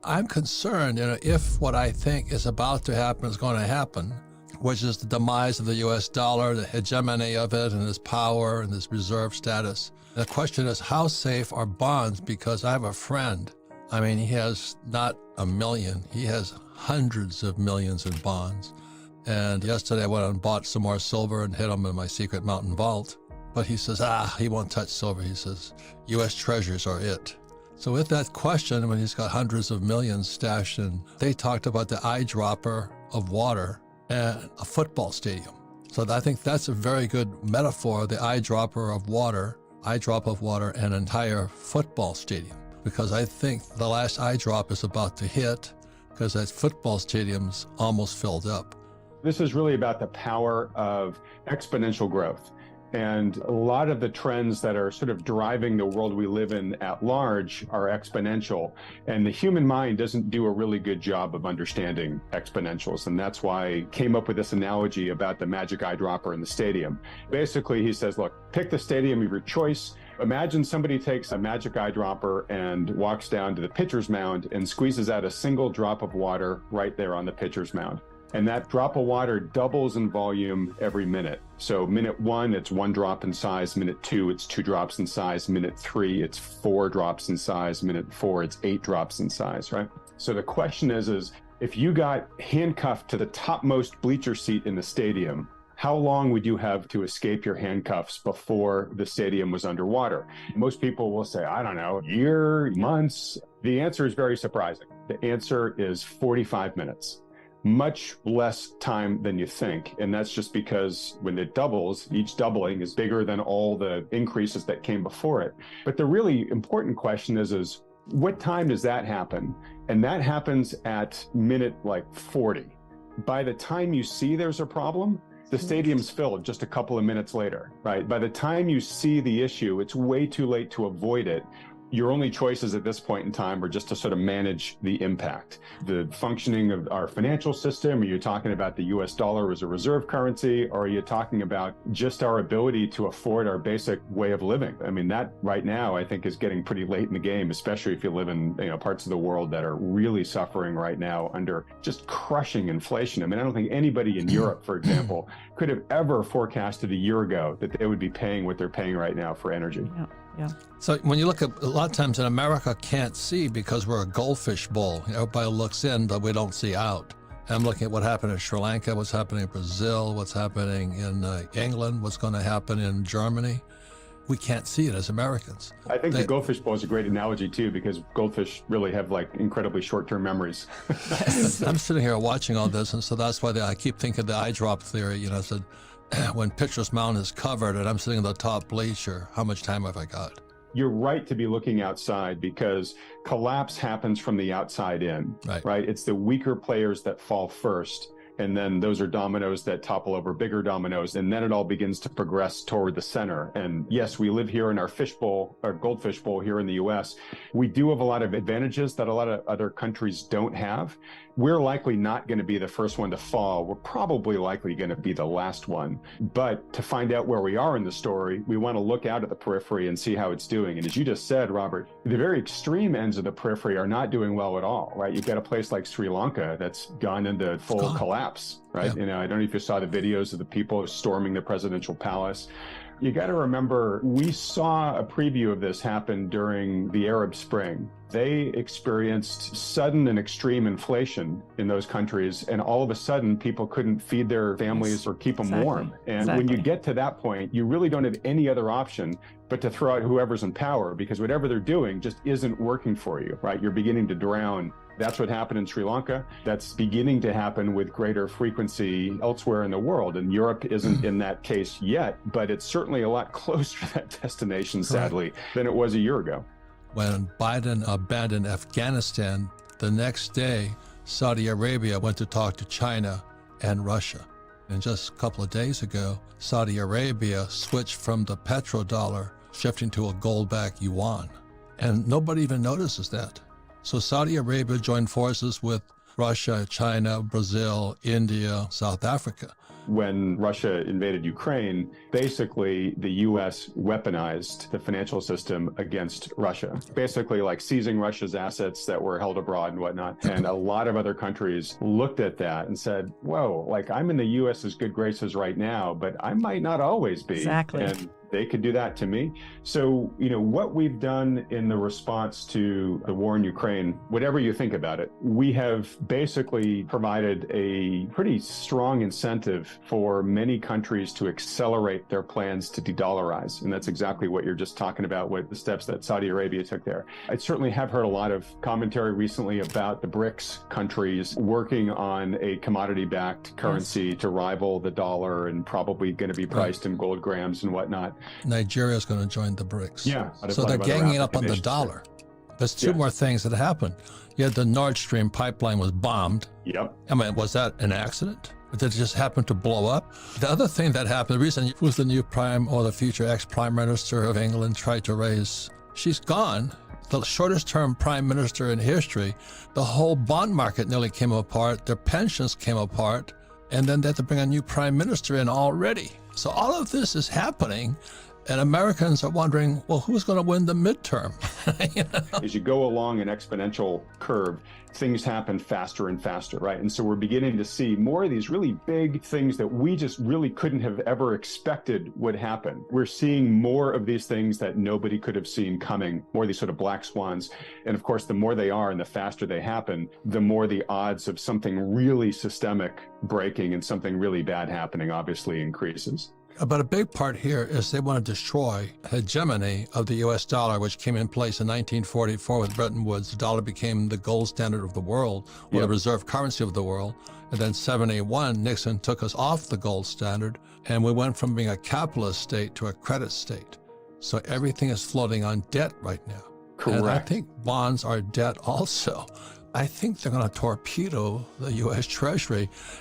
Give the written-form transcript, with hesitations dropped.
I'm concerned, if what I think is about to happen is going to happen, which is the demise of the U.S. dollar, the hegemony of it, and its power and its reserve status. The question is, how safe are bonds? Because I have a friend. I mean, he has not a million. He has hundreds of millions in bonds. And yesterday I went and bought some more silver and hid them in my secret mountain vault. But he says, he won't touch silver. He says, U.S. Treasuries are it. So with that question, when he's got hundreds of millions stashed in, they talked about the eyedropper of water and a football stadium. So I think that's a very good metaphor, the eyedropper of water, eyedrop of water, and an entire football stadium. Because I think the last eyedrop is about to hit because that football stadium's almost filled up. This is really about the power of exponential growth. And a lot of the trends that are sort of driving the world we live in at large are exponential. And the human mind doesn't do a really good job of understanding exponentials. And that's why I came up with this analogy about the magic eyedropper in the stadium. Basically, he says, look, pick the stadium of your choice. Imagine somebody takes a magic eyedropper and walks down to the pitcher's mound and squeezes out a single drop of water right there on the pitcher's mound. And that drop of water doubles in volume every minute. So minute 1, it's 1 drop in size. Minute 2, it's 2 drops in size. Minute 3, it's 4 drops in size. Minute 4, it's 8 drops in size, right? So the question is if you got handcuffed to the topmost bleacher seat in the stadium, how long would you have to escape your handcuffs before the stadium was underwater? Most people will say, I don't know, a year, months. The answer is very surprising. The answer is 45 minutes. Much less time than you think. And that's just because when it doubles, each doubling is bigger than all the increases that came before it. But the really important question is what time does that happen? And that happens at minute 40. By the time you see there's a problem, the stadium's filled just a couple of minutes later, right? By the time you see the issue, it's way too late to avoid it. Your only choices at this point in time are just to sort of manage the impact. The functioning of our financial system, are you talking about the US dollar as a reserve currency, or are you talking about just our ability to afford our basic way of living? I mean, that right now, I think is getting pretty late in the game, especially if you live in parts of the world that are really suffering right now under just crushing inflation. I mean, I don't think anybody in Europe, for example, could have ever forecasted a year ago that they would be paying what they're paying right now for energy. Yeah. So when you look at, a lot of times in America can't see because we're a goldfish bowl. Everybody looks in, but we don't see out. And I'm looking at what happened in Sri Lanka, what's happening in Brazil, what's happening in England, what's going to happen in Germany. We can't see it as Americans. I think the goldfish bowl is a great analogy too, because goldfish really have incredibly short-term memories. I'm sitting here watching all this, and so that's why I keep thinking the eye drop theory. I said, when pitcher's mound is covered and I'm sitting in the top bleacher, how much time have I got? You're right to be looking outside because collapse happens from the outside in, right? It's the weaker players that fall first. And then those are dominoes that topple over bigger dominoes. And then it all begins to progress toward the center. And yes, we live here in our fishbowl, our goldfish bowl here in the US. We do have a lot of advantages that a lot of other countries don't have. We're likely not going to be the first one to fall. We're probably likely going to be the last one. But to find out where we are in the story, we want to look out at the periphery and see how it's doing. And as you just said, Robert, the very extreme ends of the periphery are not doing well at all, right? You've got a place like Sri Lanka that's gone into full collapse, right? Yeah. I don't know if you saw the videos of the people storming the presidential palace. You got to remember, we saw a preview of this happen during the Arab Spring. They experienced sudden and extreme inflation in those countries, and all of a sudden, people couldn't feed their families or keep them warm. And when you get to that point, you really don't have any other option but to throw out whoever's in power, because whatever they're doing just isn't working for you, right? You're beginning to drown. That's what happened in Sri Lanka. That's beginning to happen with greater frequency elsewhere in the world. And Europe isn't in that case yet, but it's certainly a lot closer to that destination, sadly, than it was a year ago. When Biden abandoned Afghanistan, the next day, Saudi Arabia went to talk to China and Russia. And just a couple of days ago, Saudi Arabia switched from the petrodollar, shifting to a gold-backed yuan. And nobody even notices that. So Saudi Arabia joined forces with Russia, China, Brazil, India, South Africa. when Russia invaded Ukraine, basically the US weaponized the financial system against Russia, basically like seizing Russia's assets that were held abroad and whatnot. And a lot of other countries looked at that and said, whoa, like I'm in the US's good graces right now, but I might not always be. Exactly. And they could do that to me. So, what we've done in the response to the war in Ukraine, whatever you think about it, we have basically provided a pretty strong incentive for many countries to accelerate their plans to de-dollarize. And that's exactly what you're just talking about with the steps that Saudi Arabia took there. I certainly have heard a lot of commentary recently about the BRICS countries working on a commodity-backed currency to rival the dollar and probably going to be priced in gold grams and whatnot. Nigeria is going to join the BRICS. Yeah. So they're ganging up on the dollar. There's two more things that happened. You had the Nord Stream pipeline was bombed. Yep. I mean, was that an accident? Did it just happen to blow up? The other thing that happened, the reason was the new prime or the future ex-prime minister of England tried to raise, she's gone. The shortest term prime minister in history. The whole bond market nearly came apart. Their pensions came apart. And then they had to bring a new prime minister in already. So all of this is happening, and Americans are wondering, well, who's going to win the midterm? As you go along an exponential curve, things happen faster and faster, right? And so we're beginning to see more of these really big things that we just really couldn't have ever expected would happen. We're seeing more of these things that nobody could have seen coming, more of these sort of black swans. And of course, the more they are and the faster they happen, the more the odds of something really systemic breaking and something really bad happening obviously increases. But a big part here is they want to destroy hegemony of the U.S. dollar, which came in place in 1944 with Bretton Woods. The dollar became the gold standard of the world, or the reserve currency of the world. And then 1971, Nixon took us off the gold standard, and we went from being a capitalist state to a credit state. So everything is floating on debt right now. Correct. And I think bonds are debt also. I think they're going to torpedo the U.S. Treasury.